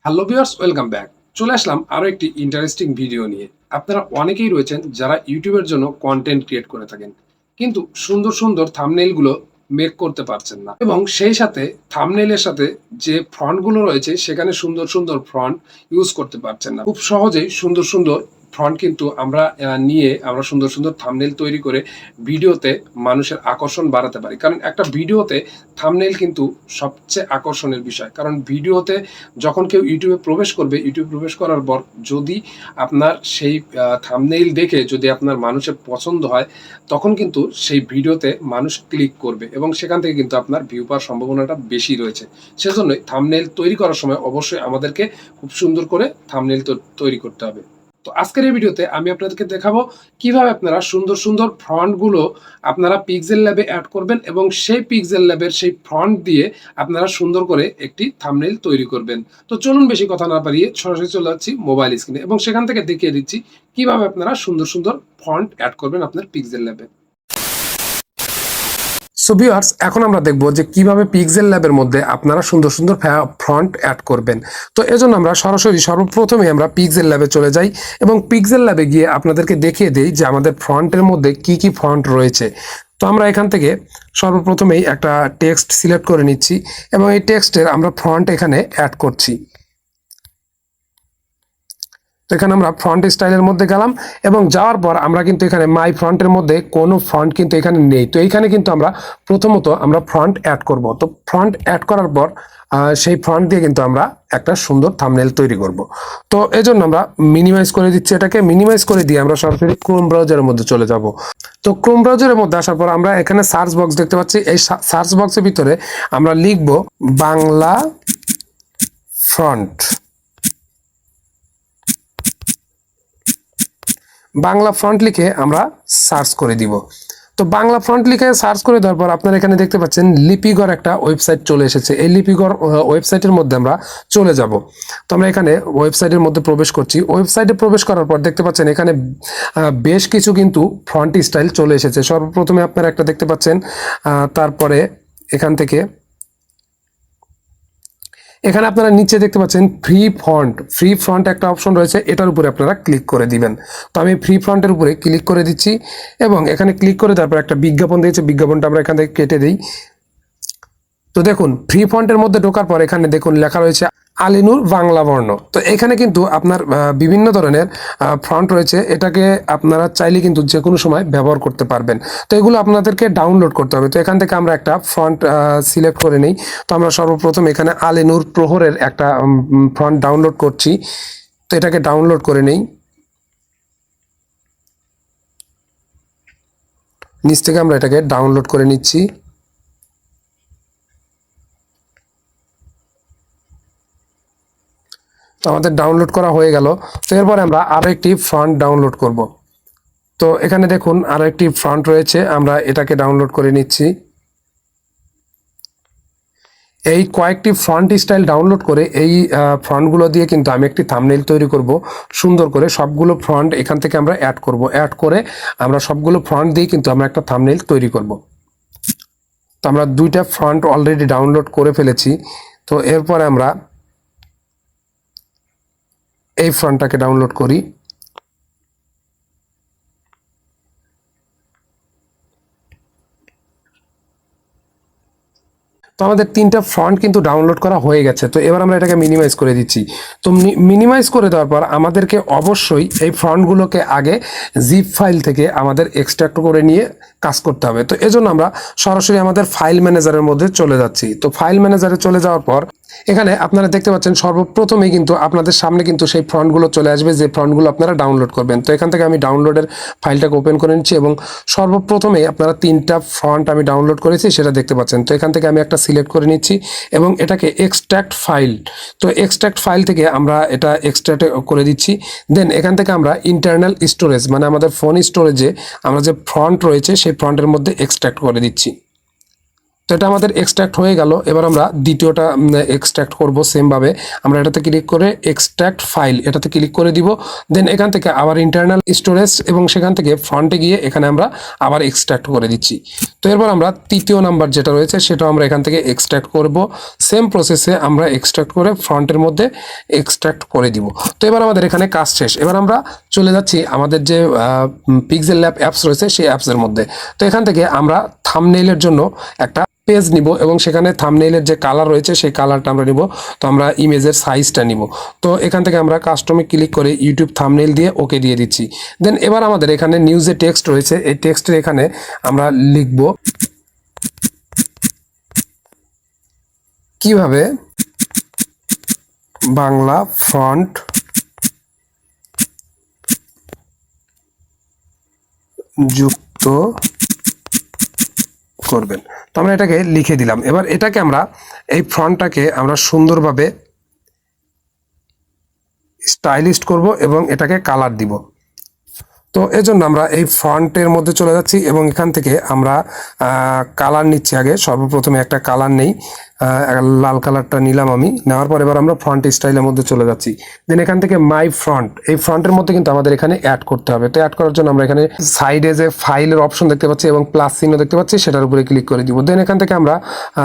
Hello viewers, welcome back. চলে আসলাম আরো একটি ইন্টারেস্টিং ভিডিও নিয়ে। আপনারা অনেকেই রয়েছেন যারা ইউটিউবের জন্য কন্টেন্ট ক্রিয়েট করে থাকেন, কিন্তু সুন্দর সুন্দর থাম্বনেইল গুলো মেক করতে পারছেন না, এবং সেই সাথে থাম্বনেইলের সাথে যে ফন্ট গুলো রয়েছে সেখানে সুন্দর সুন্দর ফন্ট ইউজ করতে পারছেন না। খুব সহজেই সুন্দর সুন্দর ফন্ট কিন্তু আমরা নিয়ে আমরা সুন্দর সুন্দর থাম্বনেইল তৈরি করে ভিডিওতে মানুষের আকর্ষণ বাড়াতে পারি। কারণ একটা ভিডিওতে থাম্বনেইল কিন্তু সবচেয়ে আকর্ষণের বিষয়। কারণ ভিডিওতে যখন কেউ ইউটিউবে প্রবেশ করবে, ইউটিউব প্রবেশ করার পর যদি আপনার সেই থাম্বনেইল দেখে যদি আপনার মানুষের পছন্দ হয়, তখন কিন্তু সেই ভিডিওতে মানুষ ক্লিক করবে এবং সেখান থেকে কিন্তু আপনার ভিউ পাওয়ার সম্ভাবনাটা বেশি রয়েছে। সেজন্যই থাম্বনেইল তৈরি করার সময় অবশ্যই আমাদেরকে খুব সুন্দর করে থাম্বনেইল তৈরি করতে হবে। তো আজকের এই ভিডিওতে আমি আপনাদেরকে দেখাবো কিভাবে আপনারা সুন্দর সুন্দর ফন্ট গুলো আপনারা পিক্সেল ল্যাবে অ্যাড করবেন এবং সেই পিক্সেল ল্যাবের সেই ফন্ট দিয়ে আপনারা সুন্দর করে একটি থাম্বনেইল তৈরি করবেন। তো চলুন বেশি কথা না বাড়িয়ে সরাসরি চলে যাচ্ছি মোবাইল স্ক্রিনে এবং সেখান থেকে দেখিয়ে দিচ্ছি কিভাবে আপনারা সুন্দর সুন্দর ফন্ট অ্যাড করবেন আপনার পিক্সেল ল্যাবে। সো ভিউয়ার্স, এখন আমরা দেখবো যে কিভাবে পিক্সেল ল্যাবের মধ্যে আপনারা সুন্দর সুন্দর ফন্ট অ্যাড করবেন। তো এজন্য আমরা সর্বপ্রথমে আমরা পিক্সেল ল্যাবে চলে যাই এবং পিক্সেল ল্যাবে গিয়ে আপনাদেরকে দেখিয়ে দেই যে আমাদের ফন্টের মধ্যে কি কি ফন্ট রয়েছে। তো আমরা এখান থেকে সর্বপ্রথমেই একটা টেক্সট সিলেক্ট করে নিচ্ছি এবং এই টেক্সটের আমরা ফন্ট এখানে অ্যাড করছি। তো এখানে আমরা ফন্ট স্টাইলের মধ্যে গেলাম এবং যাওয়ার পর আমরা কিন্তু এখানে মাই ফন্টের মধ্যে কোনো ফন্ট কিন্তু এখানে নেই। তো এইখানে কিন্তু আমরা প্রথমত আমরা ফন্ট অ্যাড করব। তো ফন্ট অ্যাড করার পর সেই ফন্ট দিয়ে কিন্তু আমরা একটা সুন্দর থাম্বনেইল তৈরি করব। তো এজন্য আমরা মিনিমাইজ করে দিচ্ছি, এটাকে মিনিমাইজ করে দিয়ে আমরা সরাসরি ক্রোম ব্রাউজারের মধ্যে চলে যাব। তো ক্রোম ব্রাউজারের মধ্যে আসার পর আমরা এখানে সার্চ বক্স দেখতে পাচ্ছি। এই সার্চ বক্সের ভিতরে আমরা লিখব বাংলা ফন্ট। বাংলা ফন্ট লিখে আমরা সার্চ করে দিব। তো বাংলা ফন্ট লিখে সার্চ করে দেওয়ার পর আপনারা এখানে দেখতে পাচ্ছেন লিপিগড় একটা ওয়েবসাইট চলে এসেছে। এই লিপিগড় ওয়েবসাইটের মধ্যে আমরা চলে যাব। তো আমরা এখানে ওয়েবসাইটের মধ্যে প্রবেশ করছি। ওয়েবসাইটে প্রবেশ করার পর দেখতে পাচ্ছেন এখানে বেশ কিছু কিন্তু ফন্ট স্টাইল চলে এসেছে। সর্বপ্রথমে আপনারা একটা দেখতে পাচ্ছেন, তারপরে এখান থেকে এখানে আপনারা নিচে দেখতে পাচ্ছেন ফ্রি ফন্ট একটা অপশন রয়েছে, এটার উপরে আপনারা ক্লিক করে দিবেন। তো আমি ফ্রি ফন্টের উপরে ক্লিক করে দিচ্ছি এবং এখানে ক্লিক করে তারপর একটা বিজ্ঞাপন দিয়েছে, বিজ্ঞাপনটা আমরা এখান থেকে কেটে দিই। তো দেখুন ফ্রি ফন্টের মধ্যে ঢোকার পর এখানে দেখুন লেখা রয়েছে আলিনুর বাংলা বর্ণ। তো এখানে কিন্তু আপনার বিভিন্ন ধরনের ফন্ট রয়েছে, এটাকে আপনারা চাইলে কিন্তু যে কোনো সময় ব্যবহার করতে পারবেন। তো এগুলো আপনাদেরকে ডাউনলোড করতে হবে। তো এখান থেকে আমরা একটা ফন্ট সিলেক্ট করে নিই। তো আমরা সর্বপ্রথম এখানে আলিনুর প্রহরের একটা ফন্ট ডাউনলোড করছি। তো এটাকে ডাউনলোড করে নেই, নিচ থেকে আমরা এটাকে ডাউনলোড করে নিচ্ছি। তো আমাদের ডাউনলোড করা হয়ে গেল। তো এরপরে আমরা আরো একটি ফন্ট ডাউনলোড করব। তো এখানে দেখুন আরো একটি ফন্ট রয়েছে, আমরা এটাকে ডাউনলোড করে নিচ্ছি। এই কয়েকটি ফন্ট স্টাইল ডাউনলোড করে এই ফন্টগুলো দিয়ে কিন্তু আমি একটি থাম্বনেইল তৈরি করব সুন্দর করে। সবগুলো ফন্ট এখান থেকে আমরা অ্যাড করব, অ্যাড করে আমরা সবগুলো ফন্ট দিয়ে কিন্তু আমরা একটা থাম্বনেইল তৈরি করব। তো আমরা দুইটা ফন্ট অলরেডি ডাউনলোড করে ফেলেছি। তো এরপরে আমরা এই ফন্টটাকে ডাউনলোড করি। তো আমাদের তিনটা ফন্ট কিন্তু ডাউনলোড করা হয়ে গেছে। তো এবার আমরা এটাকে মিনিমাইজ করে দিচ্ছি। তো মিনিমাইজ করে দেওয়ার পর আমাদেরকে অবশ্যই এই ফন্টগুলোকে আগে জিপ ফাইল থেকে আমাদের এক্সট্রাক্ট করে নিয়ে কাজ করতে হবে। তো এজন্য আমরা সরাসরি আমাদের ফাইল ম্যানেজারের মধ্যে চলে যাচ্ছি। তো ফাইল ম্যানেজারে চলে যাওয়ার পর এখানে আপনারা দেখতে পাচ্ছেন সর্বপ্রথমেই কিন্তু আপনাদের সামনে কিন্তু সেই ফন্টগুলো চলে আসবে যে ফন্টগুলো আপনারা ডাউনলোড করবেন। তো এখান থেকে আমি ডাউনলোডের ফাইলটাকে ওপেন করে নিচ্ছি এবং সর্বপ্রথমেই আপনারা তিনটা ফন্ট আমি ডাউনলোড করেছি সেটা দেখতে পাচ্ছেন। তো এখান থেকে আমি একটা সিলেক্ট করে নিচ্ছি এবং এটাকে এক্সট্রাক্ট ফাইল, তো এক্সট্রাক্ট ফাইল থেকে আমরা এটা এক্সট্রাক্ট করে দিচ্ছি। দেন এখান থেকে আমরা ইন্টারনাল স্টোরেজ মানে আমাদের ফোন স্টোরেজে আমরা যে ফন্ট রয়েছে সেই ফন্টের মধ্যে এক্সট্রাক্ট করে দিচ্ছি। তো এটা আমাদের এক্সট্রাক্ট হয়ে গেল। এবার আমরা দ্বিতীয়টা এক্সট্রাক্ট করব সেম ভাবে। আমরা এটাতে ক্লিক করে এক্সট্রাক্ট ফাইল এটাতে ক্লিক করে দিব। দেন এখান থেকে আবার ইন্টারনাল স্টোরেজ এবং সেখান থেকে ফ্রন্টে গিয়ে এখানে আমরা আবার এক্সট্রাক্ট করে দিচ্ছি। তো এরপর আমরা তৃতীয় নাম্বার যেটা রয়েছে সেটা আমরা এখান থেকে এক্সট্রাক্ট করব। সেম প্রসেসে আমরা এক্সট্রাক্ট করে ফ্রন্টের মধ্যে এক্সট্রাক্ট করে দিব। তো এবার আমাদের এখানে কাজ শেষ। এবার আমরা চলে যাচ্ছি আমাদের যে পিক্সেল ল্যাব অ্যাপস রয়েছে সেই অ্যাপসের মধ্যে। তো এখান থেকে আমরা থাম্বনেইলের জন্য একটা পেজ নিব এবং সেখানে থাম্বনেইলের যে কালার রয়েছে সেই কালারটা আমরা নিব। তো আমরা ইমেজের সাইজটা নিব। তো এখান থেকে আমরা কাস্টমে ক্লিক করে ইউটিউব থাম্বনেইল দিয়ে ওকে দিয়ে দিচ্ছি। দেন এবার আমাদের এখানে নিউজে টেক্সট রয়েছে, এই টেক্সটের এখানে আমরা লিখব কিভাবে বাংলা ফন্ট যুক্ত করবেন। তো আমরা এটাকে লিখে দিলাম। এবার এটাকে আমরা এই ফন্টটাকে আমরা সুন্দরভাবে স্টাইলিশ করব এবং এটাকে কালার দিব। তো এজন্য আমরা এই ফন্টের মধ্যে চলে যাচ্ছি এবং এখান থেকে আমরা কালার নিচ্ছি। আগে সর্বপ্রথমে একটা কালার নেই, লাল কালারটা নিলাম আমি। নেওয়ার পর এবার আমরা ফ্রন্ট স্টাইলের মধ্যে চলে যাচ্ছি। দেন এখান থেকে মাই ফ্রন্ট, এই ফ্রন্টের মধ্যে কিন্তু আমাদের এখানে অ্যাড করতে হবে। তো অ্যাড করার জন্য আমরা এখানে সাইডে যে ফাইলের অপশন দেখতে পাচ্ছি এবং প্লাস চিহ্ন দেখতে পাচ্ছি সেটার উপরে ক্লিক করে দিব। দেন এখান থেকে আমরা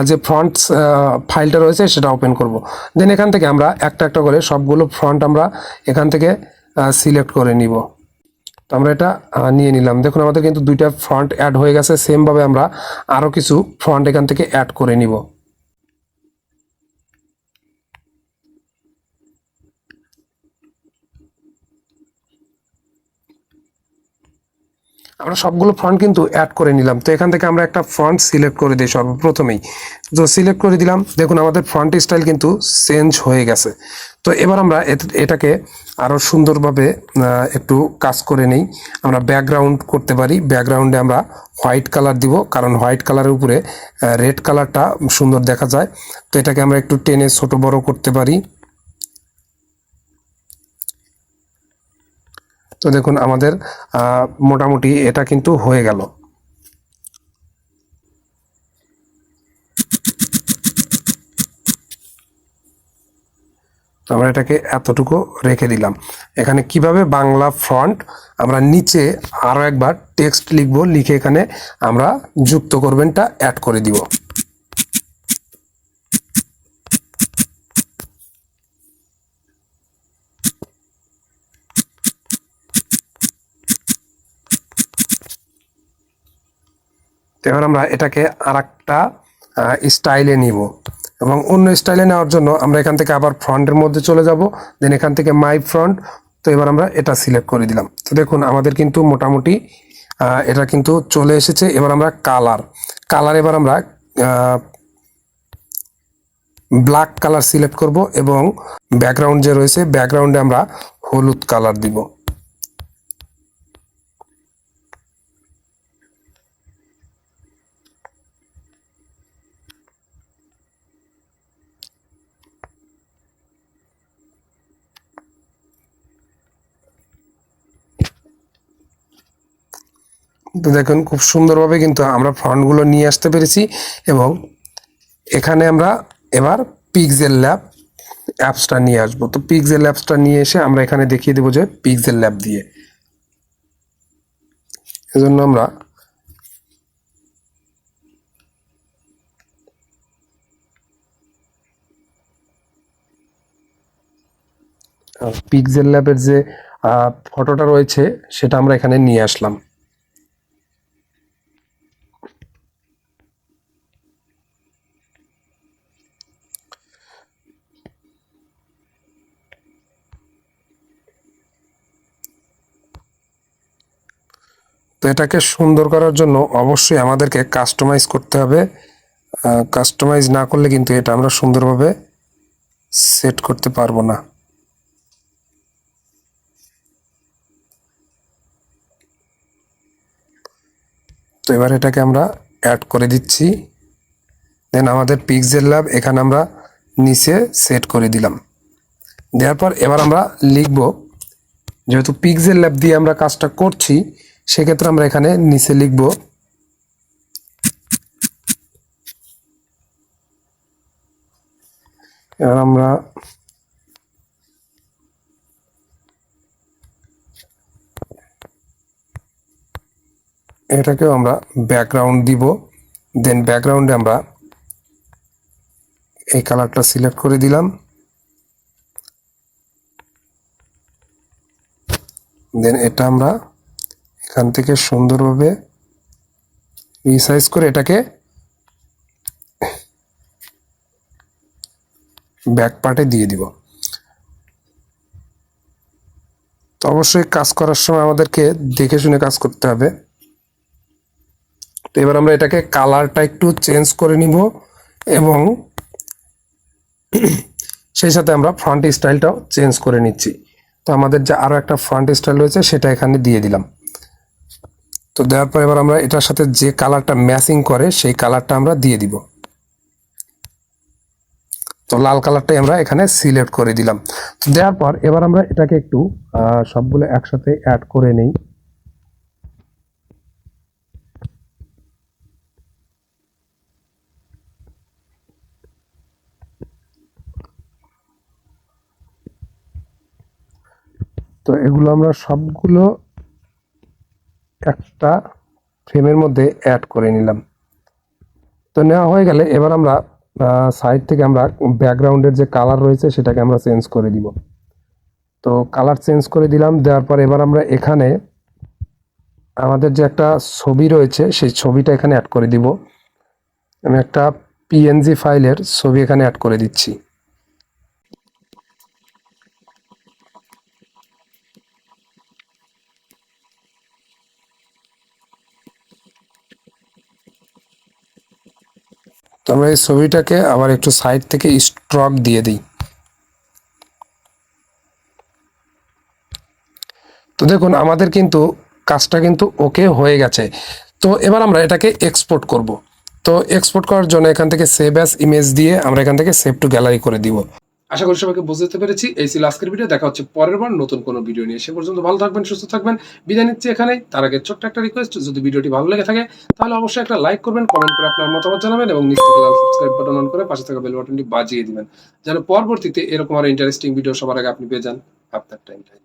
যে ফ্রন্ট ফাইলটা রয়েছে সেটা ওপেন করব। দেন এখান থেকে আমরা একটা একটা করে সবগুলো ফ্রন্ট আমরা এখান থেকে সিলেক্ট করে নিব। তো আমরা এটা নিয়ে নিলাম। দেখুন আমাদের কিন্তু দুইটা ফ্রন্ট অ্যাড হয়ে গেছে। সেমভাবে আমরা আরও কিছু ফ্রন্ট এখান থেকে অ্যাড করে নিব। আমরা সবগুলো ফ্রন্ট কিন্তু অ্যাড করে নিলাম। তো এখান থেকে আমরা একটা ফ্রন্ট সিলেক্ট করে দিই সর্বপ্রথমেই। তো সিলেক্ট করে দিলাম। দেখুন আমাদের ফ্রন্ট স্টাইল কিন্তু চেঞ্জ হয়ে গেছে। তো এবার আমরা এটাকে আরও সুন্দরভাবে একটু কাজ করে নেই। আমরা ব্যাকগ্রাউন্ড করতে পারি। ব্যাকগ্রাউন্ডে আমরা হোয়াইট কালার দিব, কারণ হোয়াইট কালারের উপরে রেড কালারটা সুন্দর দেখা যায়। তো এটাকে আমরা একটু টেনে ছোট বড় করতে পারি। তো দেখুন আমাদের মোটামুটি এটা কিন্তু হয়ে গেল। তো আমরা এটাকে এতটুকু রেখে দিলাম। এখানে কিভাবে বাংলা ফন্ট আমরা নিচে আরও একবার টেক্সট লিখব, লিখে এখানে আমরা যুক্ত করবেনটা অ্যাড করে দিব। তো এবার আমরা এটাকে আরেকটা স্টাইলে নিব এবং অন্য স্টাইলে নেওয়ার জন্য আমরা এখান থেকে আবার ফ্রন্টের মধ্যে চলে যাব। দেন এখান থেকে মাই ফ্রন্ট। তো এবার আমরা এটা সিলেক্ট করে দিলাম। তো দেখুন আমাদের কিন্তু মোটামুটি এটা কিন্তু চলে এসেছে। এবার আমরা কালার এবার আমরা ব্ল্যাক কালার সিলেক্ট করব এবং ব্যাকগ্রাউন্ড যে রয়েছে ব্যাকগ্রাউন্ডে আমরা হলুদ কালার দিব। তো দেখুন খুব সুন্দরভাবে কিন্তু আমরা ফন্টগুলো নিয়ে আসতে পেরেছি এবং এখানে আমরা এবার পিক্সেল ল্যাব অ্যাপসটা নিয়ে আসবো। তো পিক্সেল অ্যাপসটা নিয়ে এসে আমরা এখানে দেখিয়ে দেবো যে পিক্সেল ল্যাব দিয়ে। এজন্য আমরা পিক্সেল ল্যাবের যে ফটোটা রয়েছে সেটা আমরা এখানে নিয়ে আসলাম। তো এটাকে সুন্দর করার জন্য অবশ্যই আমাদেরকে কাস্টমাইজ করতে হবে। কাস্টমাইজ না করলে কিন্তু এটা আমরা সুন্দরভাবে সেট করতে পারবো না। তো এবার এটাকে আমরা অ্যাড করে দিচ্ছি। দেন আমাদের পিক্সেল ল্যাব এখানে আমরা নিচে সেট করে দিলাম। দেওয়ার পর এবার আমরা লিখব, যেহেতু পিক্সেল ল্যাব দিয়ে আমরা কাজটা করছি সেক্ষেত্রে আমরা এখানে নিচে লিখব এবার আমরা এটাকেও আমরা ব্যাকগ্রাউন্ড দিব। দেন ব্যাকগ্রাউন্ডে আমরা এই কালারটা সিলেক্ট করে দিলাম। দেন এটা আমরা এখান থেকে সুন্দরভাবে রিসাইজ করে এটাকে ব্যাক পার্টে দিয়ে দিব। তো অবশ্যই কাজ করার সময় আমাদেরকে দেখে শুনে কাজ করতে হবে। তো এবার আমরা এটাকে কালারটা একটু চেঞ্জ করে নিব এবং সেই সাথে আমরা ফ্রন্ট স্টাইলটাও চেঞ্জ করে নিচ্ছি। তো আমাদের যে আরও একটা ফ্রন্ট স্টাইল রয়েছে সেটা এখানে দিয়ে দিলাম। তো দেওয়ার পর এবার আমরা এটার সাথে যে কালারটা ম্যাচিং করে সেই কালারটা আমরা দিয়ে দিব। তো লাল কালারটাই আমরা এখানে সিলেক্ট করে দিলাম। তো দেওয়ার পর এবার আমরা এটাকে একটু সবগুলো একসাথে অ্যাড করে নেই। তো এগুলো আমরা সবগুলো একটা ফ্রেমের মধ্যে অ্যাড করে নিলাম। তো নেওয়া হয়ে গেলে এবার আমরা সাইড থেকে আমরা ব্যাকগ্রাউন্ডের যে কালার রয়েছে সেটাকে আমরা চেঞ্জ করে দিব। তো কালার চেঞ্জ করে দিলাম। দেওয়ার পর এবার আমরা এখানে আমাদের যে একটা ছবি রয়েছে সেই ছবিটা এখানে অ্যাড করে দিব। আমি একটা পিএনজি ফাইলের ছবি এখানে অ্যাড করে দিচ্ছি। তো আমরা এই ছবিটাকে আবার একটু সাইড থেকে স্ট্রক দিয়ে দিই। তো দেখুন আমাদের কিন্তু কাজটা কিন্তু ওকে হয়ে গেছে। তো এবার আমরা এটাকে এক্সপোর্ট করব। তো এক্সপোর্ট করার জন্য এখান থেকে সেভ অ্যাজ ইমেজ দিয়ে আমরা এখান থেকে সেভ টু গ্যালারি করে দিব। আশা করি সবাইকে বুঝতে পেরেছি। এই ছিল আজকের ভিডিও। দেখা হচ্ছে পরের বার নতুন কোনো ভিডিও নিয়ে। সে পর্যন্ত ভালো থাকবেন, সুস্থ থাকবেন। বিদায় নিচ্ছি এখানে। তার আগে ছোট্ট একটা রিকোয়েস্ট, যদি ভিডিওটি ভালো লেগে থাকে তাহলে অবশ্যই একটা লাইক করবেন, কমেন্ট করে আপনার মতামত জানাবেন এবং নিচ থেকে লাল সাবস্ক্রাইব বাটন অন করে পাশে থাকা বেল বাটনটি বাজিয়ে দিবেন, যেন পরবর্তীতে এরকম আরো ইন্টারেস্টিং ভিডিও সবার আগে আপনি পেয়ে যান আপনার টাইমটাই।